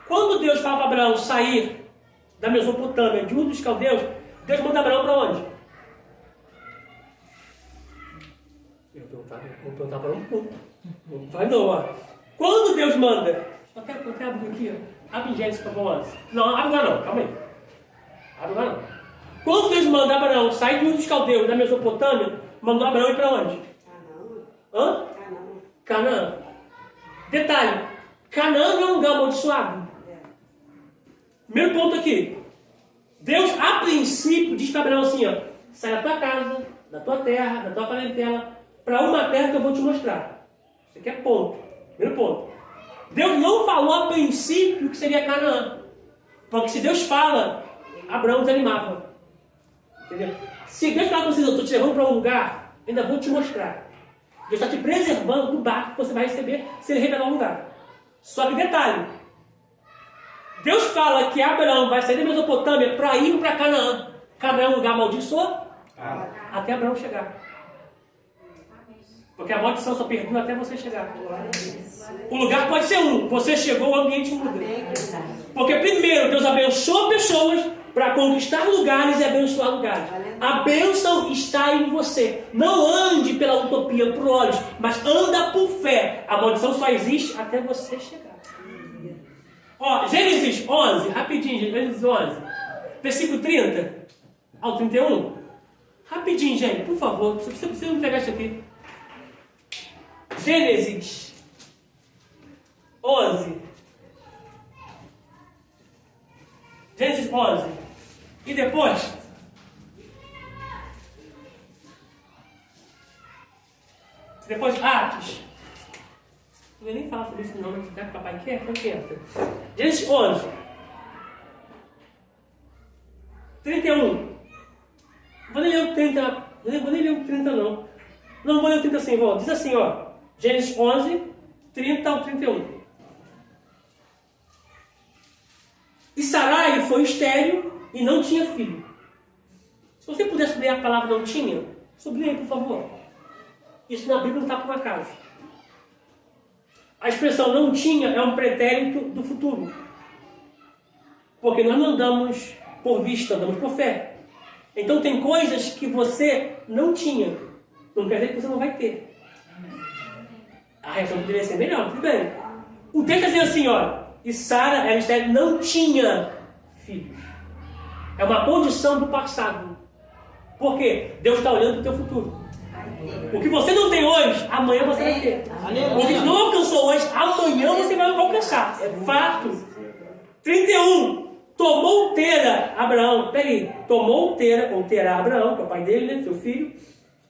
S1: Quando Deus fala para Abraão sair da Mesopotâmia, de Ur dos Caldeus, Deus manda Abraão para onde? Vou perguntar para um. Não vai não, ó. Quando Deus manda... Só quero abrir aqui, ó. Abre em Gênesis, por favor. Não, abre agora não. Calma aí. Abre agora não. Quando Deus manda Abraão sair de Ur dos Caldeus, da Mesopotâmia, mandou Abraão ir para onde? Hã? Canaã. Detalhe, Canaã não é um lugar amaldiçoado. Primeiro ponto aqui. Deus, a princípio, diz para Abraão assim, ó, sai da tua casa, da tua terra, da tua parentela, para uma terra que eu vou te mostrar. Isso aqui é ponto. Primeiro ponto. Deus não falou a princípio que seria Canaã. Porque se Deus fala, Abraão desanimava. Entendeu? Se Deus fala com vocês, eu estou te levando para um lugar, ainda vou te mostrar. Deus está te preservando do barco que você vai receber se ele revelar um lugar. Só que detalhe. Deus fala que Abraão vai sair da Mesopotâmia para ir para Canaã. Canaã é um lugar amaldiçoado até Abraão chegar. Porque a maldição só perdura até você chegar. O lugar pode ser um. Você chegou, o ambiente muda. Porque primeiro Deus abençoa pessoas para conquistar lugares e abençoar lugares. A bênção está em você. Não ande pela utopia, por olhos, mas anda por fé. A maldição só existe até você chegar. Ó, Gênesis 11, rapidinho, Gênesis 11, versículo 30 ao 31. Rapidinho, gente, por favor, você precisa me pegar isso aqui. Gênesis 11. Gênesis 11. E depois, Atos. Não vou nem falar sobre isso não, né? Que papai quer, não quer. Gênesis 11. 31. Vou nem ler o 30, não vou nem ler o 30 não. Não vou ler o 30 assim, vou. Diz assim, ó. Gênesis 11, 30 ao 31. E Sarai foi estéril e não tinha filho. Se você pudesse ler a palavra não tinha, sublinhe, por favor. Isso na Bíblia não está por um acaso. A expressão não tinha é um pretérito do futuro. Porque nós não andamos por vista, andamos por fé. Então tem coisas que você não tinha. Não quer dizer que você não vai ter. A reação poderia ser melhor, tudo bem. O texto diz assim, ó. E Sara, ela estéril, não tinha filhos. É uma condição do passado. Por quê? Deus está olhando para o teu futuro. O que você não tem hoje, amanhã você vai ter. O que você não alcançou hoje, amanhã você vai alcançar. É fato. 31. Tomou Tera, Abraão. Peraí. Tomou Tera, ou Terá Abraão, que é o pai dele, né? Seu filho.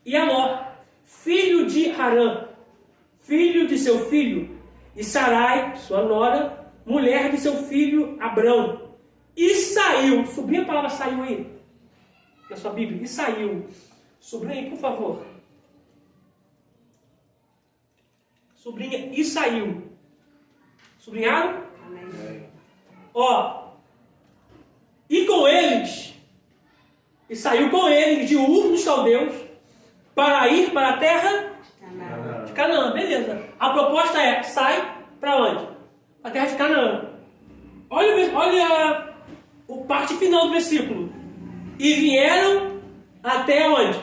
S1: E Aló, filho de Harã, filho de seu filho. E Sarai, sua nora, mulher de seu filho Abrão. E saiu. Sublinha a palavra saiu aí. Na sua Bíblia. E saiu. Sublinha aí, por favor. Sublinha e saiu. Sublinharam? Amém. Ó. E com eles. E saiu com eles de Ur dos Caldeus para ir para a terra de Canaã. Beleza. A proposta é, sai para onde? A terra de Canaã. Olha o parte final do versículo. E vieram até onde?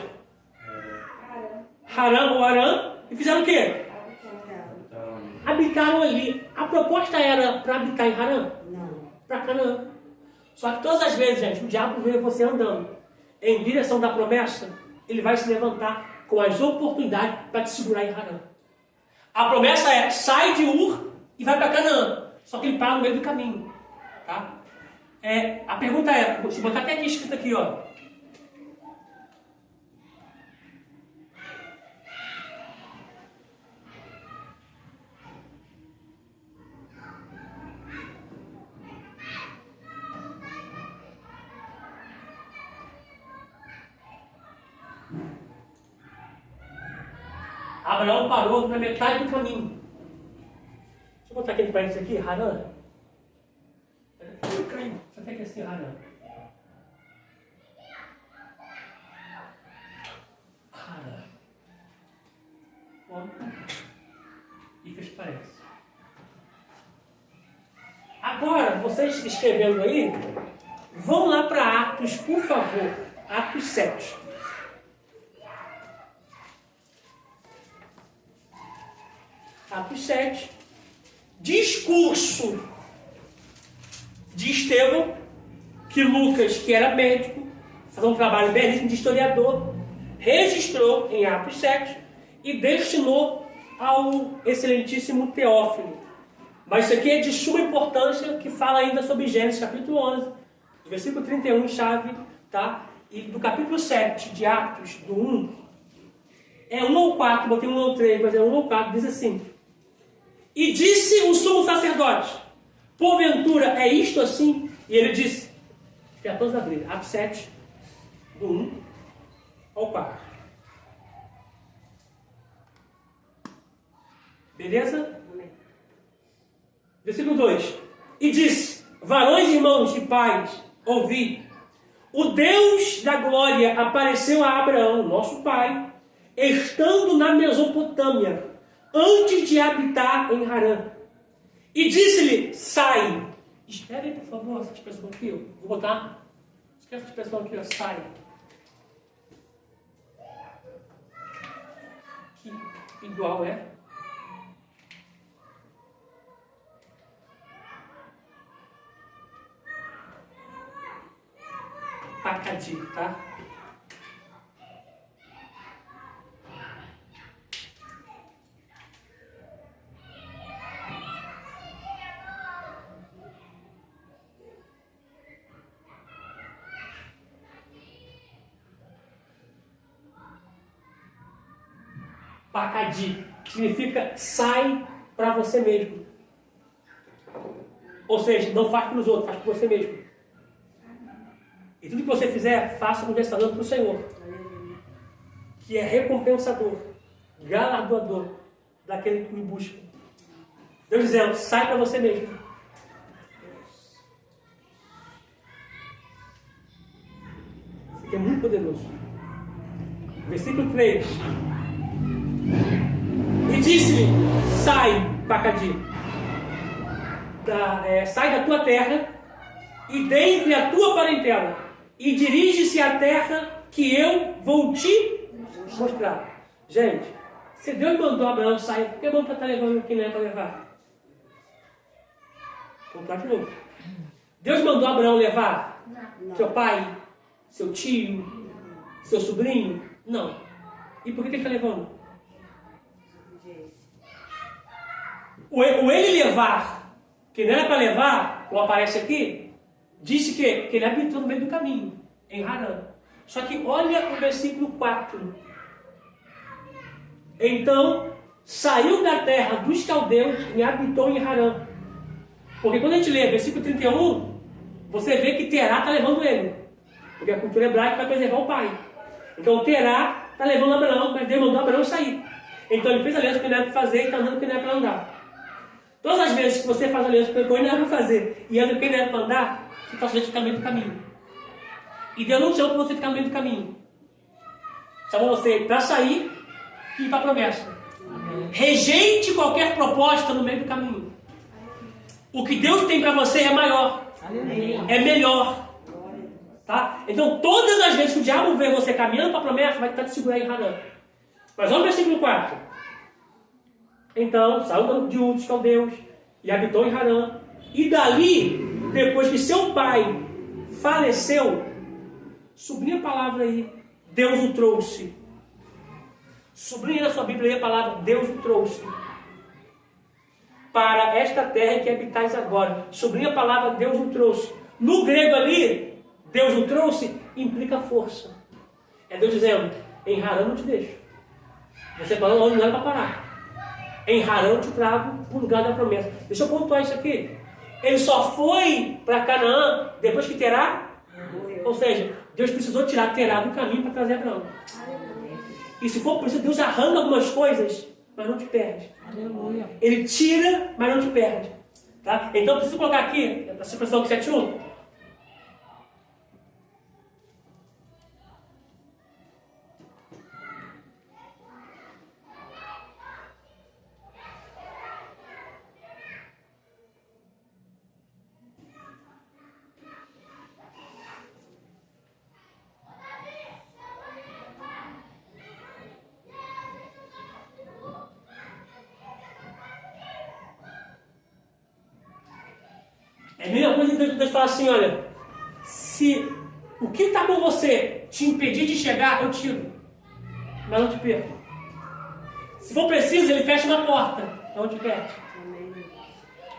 S1: Harã ou Arã. E fizeram o quê? Habitaram ali. A proposta era para habitar em Harã? Não. Para Canaã. Só que todas as vezes, gente, o diabo vê você andando em direção da promessa, ele vai se levantar com as oportunidades para te segurar em Harã. A promessa é, sai de Ur e vai para Canaã. Só que ele para no meio do caminho. Tá? A pergunta é, vou botar até aqui escrito aqui, ó. Abraão parou na metade do caminho. Deixa eu botar aqui para isso aqui, Harã. Só tem que assim, Harã. Harã. E fez parece. Agora, vocês escrevendo aí, vão lá para Atos, por favor. Atos 7. Atos 7. Discurso de Estevão, que Lucas, que era médico, fazia um trabalho belíssimo de historiador, registrou em Atos 7 e destinou ao excelentíssimo Teófilo. Mas isso aqui é de suma importância, que fala ainda sobre Gênesis capítulo 11, do versículo 31 em chave, tá? E do capítulo 7 de Atos, do 1, é 1 ou 4, botei 1 ou 3, mas é 1 ou 4, diz assim: e disse o sumo sacerdote, porventura é isto assim? E ele disse, que é todos abrir, Atos 7, do 1 ao 4. Beleza? Versículo 2. E disse, varões, irmãos e pais, ouvi, o Deus da glória apareceu a Abraão, nosso pai, estando na Mesopotâmia, antes de habitar em Harã. E disse-lhe, sai. Espera aí, por favor, essa expressão aqui. Eu vou botar que essa expressão aqui, ó, sai. Que igual é. Pacadi, tá? Pacadi significa sai para você mesmo. Ou seja, não faz para os outros, faz para você mesmo. E tudo que você fizer, faça conversando para o Senhor, que é recompensador, galardoador daquele que me busca. Deus dizendo, sai para você mesmo. Isso aqui é muito poderoso. Versículo 3. E disse-lhe, sai, Pacadi, sai da tua terra e dentre a tua parentela, e dirige-se à terra que eu vou te mostrar. Gente, se Deus mandou Abraão sair, por que Abraão está levando o que não é para levar? Vamos lá de novo. Deus mandou Abraão levar seu pai, seu tio, seu sobrinho? Não. E por que ele está levando? O ele levar, que não era para levar, como aparece aqui, disse que ele habitou no meio do caminho, em Harã. Só que olha o versículo 4. Então, saiu da terra dos caldeus e habitou em Harã. Porque quando a gente lê versículo 31, você vê que Terá está levando ele. Porque a cultura hebraica vai preservar o pai. Então Terá está levando Abraão, mas Deus mandou Abraão sair. Então ele fez a aliança que não era para fazer e está andando que não era para andar. Todas as vezes que você faz aliança com ele, não era para fazer e anda que não era para andar, você está sujeito a ficar no meio do caminho. E Deus não chama para você ficar no meio do caminho. Chamou você para sair e ir para a promessa. Rejeite qualquer proposta no meio do caminho. O que Deus tem para você é maior. É melhor. Tá? Então, todas as vezes que o diabo vê você caminhando para a promessa, vai tentar te segurar em Harã. Mas vamos ao versículo 4. Então, saiu de Ur dos caldeus e habitou em Harã. E dali, depois que seu pai faleceu, sublinha a palavra aí, Deus o trouxe. Sublinha na sua Bíblia aí a palavra, Deus o trouxe. Para esta terra em que habitais agora. Sublinha a palavra, Deus o trouxe. No grego ali, Deus o trouxe, implica força. É Deus dizendo, em Harã não te deixo. Você fala onde não era para parar. Em Harã eu te trago para o lugar da promessa. Deixa eu pontuar isso aqui. Ele só foi para Canaã depois que Terá. Ou seja, Deus precisou tirar Terá do caminho para trazer Abraão. E se for preciso, Deus arranca algumas coisas, mas não te perde.
S6: Aleluia.
S1: Ele tira, mas não te perde. Tá? Então, preciso colocar aqui, essa expressão 7.1. É a mesma coisa que Deus fala assim, olha, se o que está com você te impedir de chegar, eu tiro, mas não te perco. Se for preciso, ele fecha uma porta, não te perde.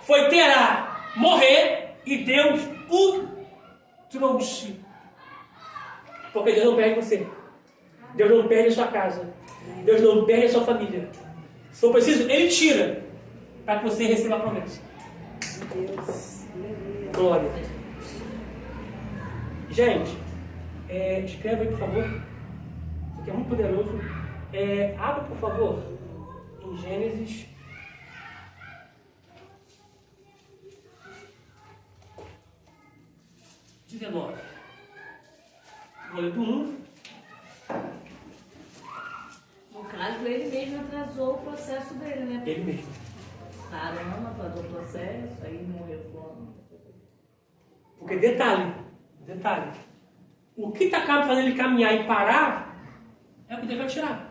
S1: Foi Terá morrer e Deus o trouxe. Porque Deus não perde você. Deus não perde a sua casa. Deus não perde a sua família. Se for preciso, ele tira para que você receba a promessa.
S4: Deus.
S1: Glória. Gente, escreve aí, por favor. Isso aqui é muito poderoso. Abre, por favor, em Gênesis. Vou ler do 1.
S7: No caso, ele mesmo atrasou o processo dele, né?
S1: Ele mesmo.
S7: Caramba, atrasou o processo, aí morreu fome.
S1: Porque detalhe. o que está fazendo ele caminhar e parar é o que Deus vai tirar.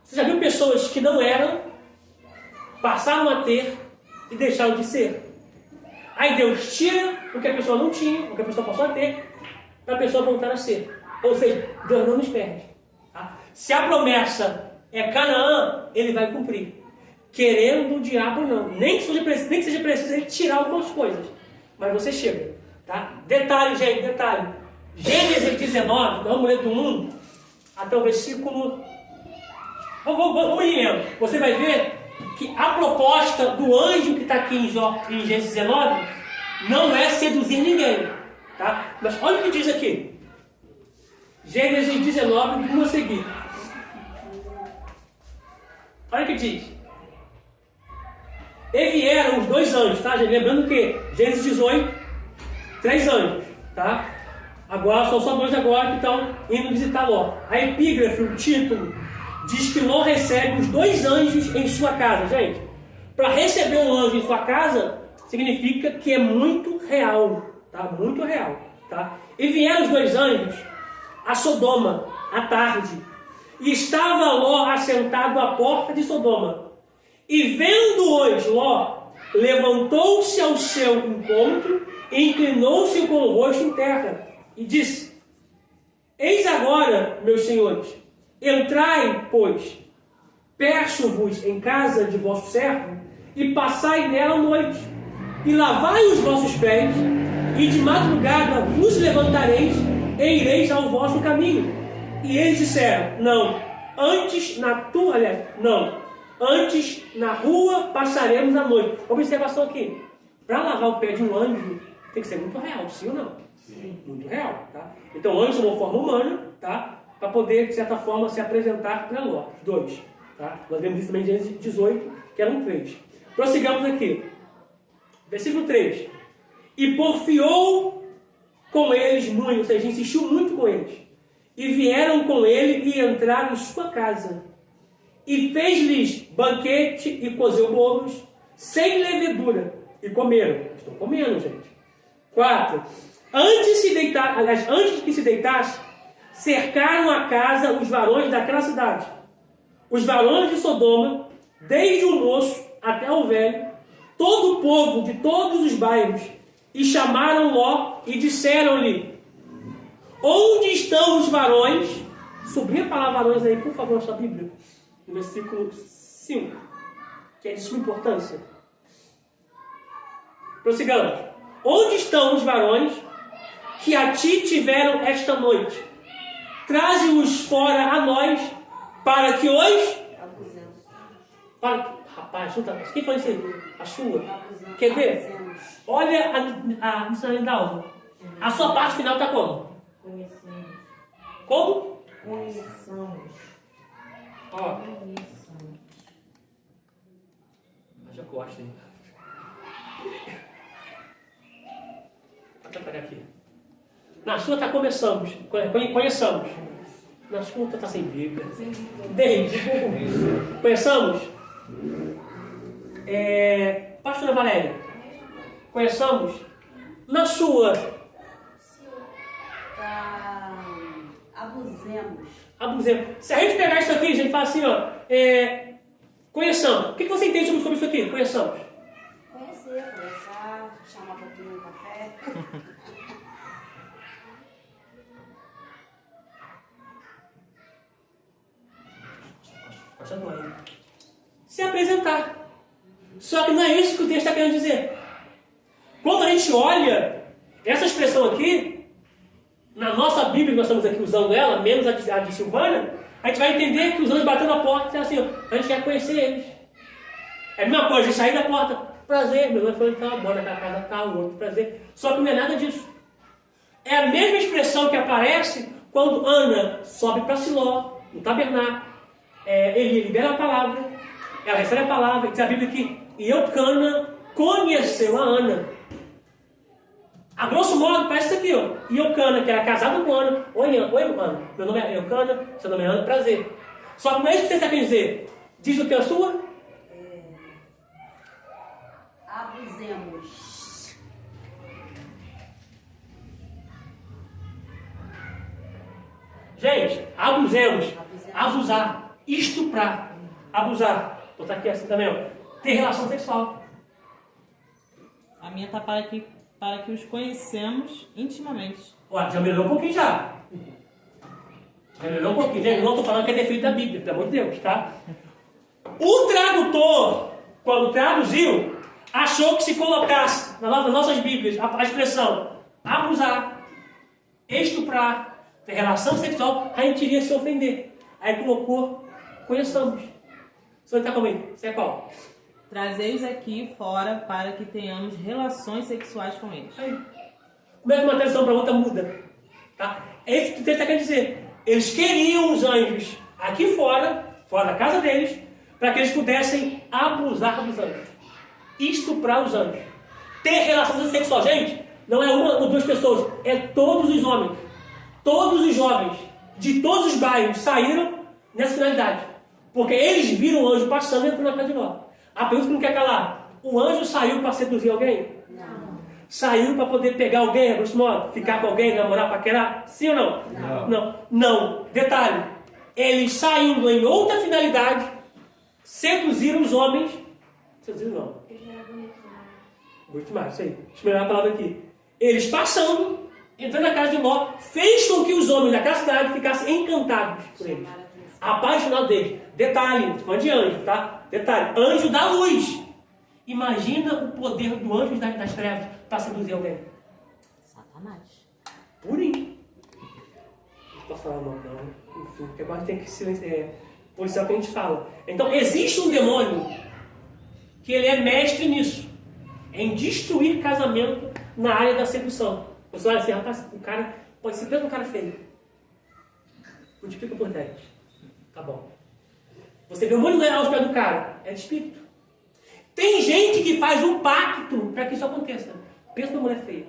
S1: Você já viu pessoas que não eram, passaram a ter e deixaram de ser? Aí Deus tira o que a pessoa não tinha, o que a pessoa passou a ter, para a pessoa voltar a ser. Ou seja, Deus não nos perde. Tá? Se a promessa é Canaã, ele vai cumprir. Querendo o diabo não. Nem que seja preciso ele tirar algumas coisas. Mas você chega. Tá? Detalhe, gente, detalhe. Gênesis 19, vamos ler do 1 até o versículo... Vamos lendo. Você vai ver que a proposta do anjo que está aqui em Gênesis 19 não é seduzir ninguém. Tá? Mas olha o que diz aqui. Gênesis 19, vamos seguir. Olha o que diz. E vieram os 2 anjos, tá? Lembrando que Gênesis 18, 3 anjos, tá? Agora são 2 agora que estão indo visitar Ló. A epígrafe, o título, diz que Ló recebe os 2 anjos em sua casa. Gente, para receber um anjo em sua casa, significa que é muito real, tá? Muito real, tá? E vieram os 2 anjos a Sodoma, à tarde, e estava Ló assentado à porta de Sodoma. E vendo-os, Ló levantou-se ao seu encontro e inclinou-se com o rosto em terra, e disse: Eis agora, meus senhores, entrai, pois, peço-vos em casa de vosso servo, e passai nela a noite, e lavai os vossos pés, e de madrugada vos levantareis, e ireis ao vosso caminho. E eles disseram: antes na rua passaremos a noite. Observação aqui. Para lavar o pé de um anjo, tem que ser muito real, sim ou não? Sim. Muito real, tá? Então, anjo é uma forma humana, tá? Para poder, de certa forma, se apresentar para Ló. 2, tá? Nós vemos isso também em Gênesis 18, que eram 3. Prossigamos aqui. Versículo 3. E porfiou com eles muito, ou seja, insistiu muito com eles. E vieram com ele e entraram em sua casa. E fez-lhes banquete e cozeu bolos sem levedura. E comeram. Estão comendo, gente. 4. Antes de que se deitasse, cercaram a casa os varões daquela cidade. Os varões de Sodoma, desde o moço até o velho, todo o povo de todos os bairros, e chamaram Ló e disseram-lhe: Onde estão os varões? Sublinha a palavra varões aí, por favor, na sua Bíblia. No versículo 5, que é de suma importância. Prossigamos. Onde estão os varões que a ti tiveram esta noite? Traze-os fora a nós, para que hoje... Rapaz, quem foi isso aí? A sua? Quer ver? Olha a missionária Dalva. A sua parte final está como?
S7: Conhecemos.
S1: Como?
S7: Conheçamos.
S1: Ó. Mas eu gosto, hein? Deixa eu pegar aqui. Na sua está começamos. Conheçamos. Na sua está sem Bíblia. Desde. Conheçamos? Pastora Valéria. Conheçamos? Na sua. Abusemos. Se a gente pegar isso aqui, a gente fala assim, ó. Conheçamos. O que você entende sobre isso aqui? Conheçamos.
S4: Conversar, chamar para tomar um café.
S1: Se apresentar. Só que não é isso que o texto está querendo dizer. Quando a gente olha essa expressão aqui, na nossa Bíblia que nós estamos aqui usando ela, menos a de Silvana, a gente vai entender que os anjos batendo na porta e disseram assim: a gente quer conhecer eles. É a mesma coisa, de sair da porta, prazer, meu irmão falou, tá, bora naquela casa, tá, o outro, prazer. Só que não é nada disso. É a mesma expressão que aparece quando Ana sobe para Siló, no tabernáculo. Ele libera a palavra, ela recebe a palavra, diz a Bíblia que Eucana conheceu a Ana. A grosso modo, parece isso aqui, ó. Eucana, que era casado com Ana. Oi, Ana. Meu nome é Eucana, seu nome é Ana, prazer. Só que não é isso que você está querendo dizer. Diz o que é a sua?
S4: Abusemos.
S1: Gente, abusemos. Abusar. Estuprar. Abusar. Vou botar aqui assim também, ó. Ter relação sexual.
S6: A minha tá para que os conhecemos intimamente.
S1: Ó, já melhorou um pouquinho já. Já melhorou um pouquinho. Gente, não estou falando que é defeito da Bíblia, pelo amor de Deus, tá? O tradutor, quando traduziu, achou que se colocasse nas nossas Bíblias a expressão abusar, estuprar, ter relação sexual, a gente iria se ofender. Aí colocou, conheçamos. Você está comigo? Você é qual?
S6: Trazei-os aqui fora para que tenhamos relações sexuais com eles.
S1: Aí. Como é que uma tradução para outra muda? Tá? É isso que o texto está querendo dizer. Eles queriam os anjos aqui fora da casa deles, para que eles pudessem abusar dos anjos. Estuprar os anjos. Ter relação sexual. Gente, não é uma ou duas pessoas, é todos os homens. Todos os jovens de todos os bairros saíram nessa finalidade. Porque eles viram o anjo passando e entrando na casa de Ló. A pergunta que não quer calar. O anjo saiu para seduzir alguém?
S4: Não.
S1: Saiu para poder pegar alguém, grosso modo, ficar com alguém, namorar, paquerar? Sim ou não? Não. Detalhe. Eles saindo em outra finalidade, seduziram os homens. Seduziram não. Bonito demais, isso aí. Deixa eu melhorar a palavra aqui. Eles passando, entrando na casa de Ló, fez com que os homens daquela cidade ficassem encantados por eles. Apaixonados deles. Detalhe, falando de anjo, tá? Detalhe, anjo da luz. Imagina o poder do anjo das trevas para seduzir alguém.
S6: Satanás.
S1: Purinho. Não posso falar não. Enfim, porque agora tem que policiar o que a gente fala. Então, existe um demônio que ele é mestre nisso. Em destruir casamento na área da sedução. Você olha assim, rapaz, o cara pode ser tanto um cara feio. Multiplica por 10. Tá bom. Você vê um monte de mulher aos pés do cara. É de espírito. Tem gente que faz um pacto para que isso aconteça. Pensa numa mulher feia.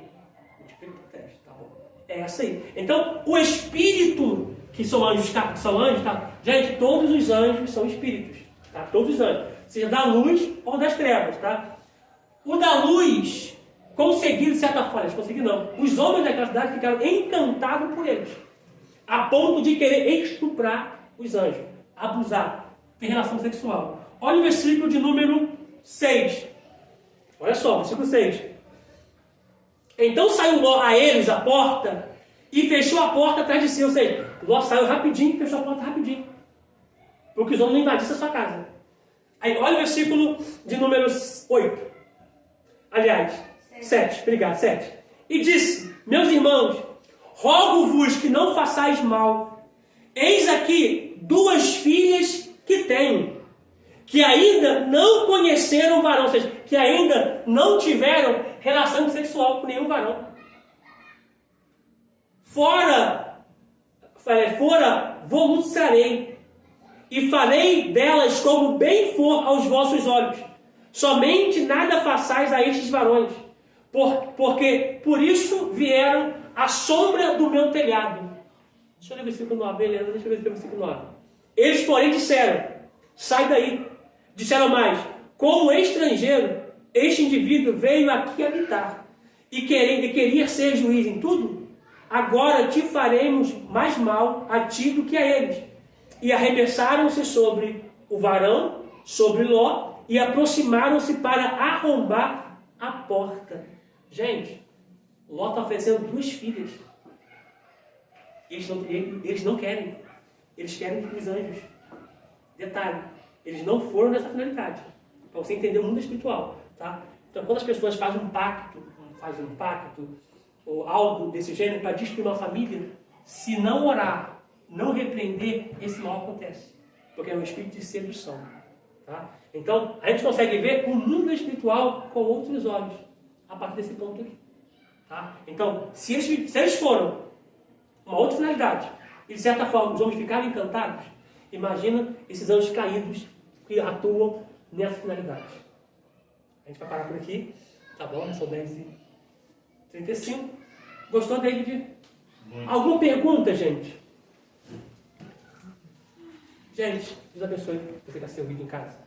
S1: Multiplica por 10. Tá bom. É essa aí. Então, o espírito, que são anjos, tá? Gente, todos os anjos são espíritos. Tá? Todos os anjos. Seja da luz ou das trevas, tá? O da luz conseguiram, de certa forma, eles conseguiram não. Os homens daquela cidade ficaram encantados por eles. A ponto de querer estuprar os anjos. Abusar. Ter relação sexual. Olha o versículo de número 6. Olha só, versículo 6. Então saiu Ló a eles a porta e fechou a porta atrás de si. Ou seja, Ló saiu rapidinho e fechou a porta rapidinho. Porque os homens não invadissem a sua casa. Aí, olha o versículo de número 8. Aliás, 7. Obrigado, 7. E disse, meus irmãos, rogo-vos que não façais mal. Eis aqui 2 filhas que tenho, que ainda não conheceram o varão, ou seja, que ainda não tiveram relação sexual com nenhum varão. Fora voluntariarei, e farei delas como bem for aos vossos olhos. Somente nada façais a estes varões, porque por isso vieram à sombra do meu telhado. Deixa eu ler o versículo 9, beleza, deixa eu ver o versículo 9. Eles, porém, disseram, sai daí. Disseram mais, como estrangeiro, este indivíduo veio aqui habitar e queria ser juiz em tudo, agora te faremos mais mal a ti do que a eles. E arremessaram-se sobre o varão, sobre Ló, e aproximaram-se para arrombar a porta. Gente, Ló está oferecendo 2 filhas. Eles não querem. Eles querem os anjos. Detalhe, eles não foram nessa finalidade. Para você entender o mundo espiritual. Tá? Então, quando as pessoas fazem um pacto, ou algo desse gênero para destruir uma família, se não orar, não repreender, esse mal acontece. Porque é um espírito de sedução. Tá? Então, a gente consegue ver o mundo espiritual com outros olhos, a partir desse ponto aqui. Tá? Então, se eles foram uma outra finalidade, e de certa forma os homens ficaram encantados, imagina esses anjos caídos que atuam nessa finalidade. A gente vai parar por aqui, tá bom? São 10h35. Gostou, David? Alguma pergunta, gente? Gente, Deus abençoe você que assistiu o vídeo em casa.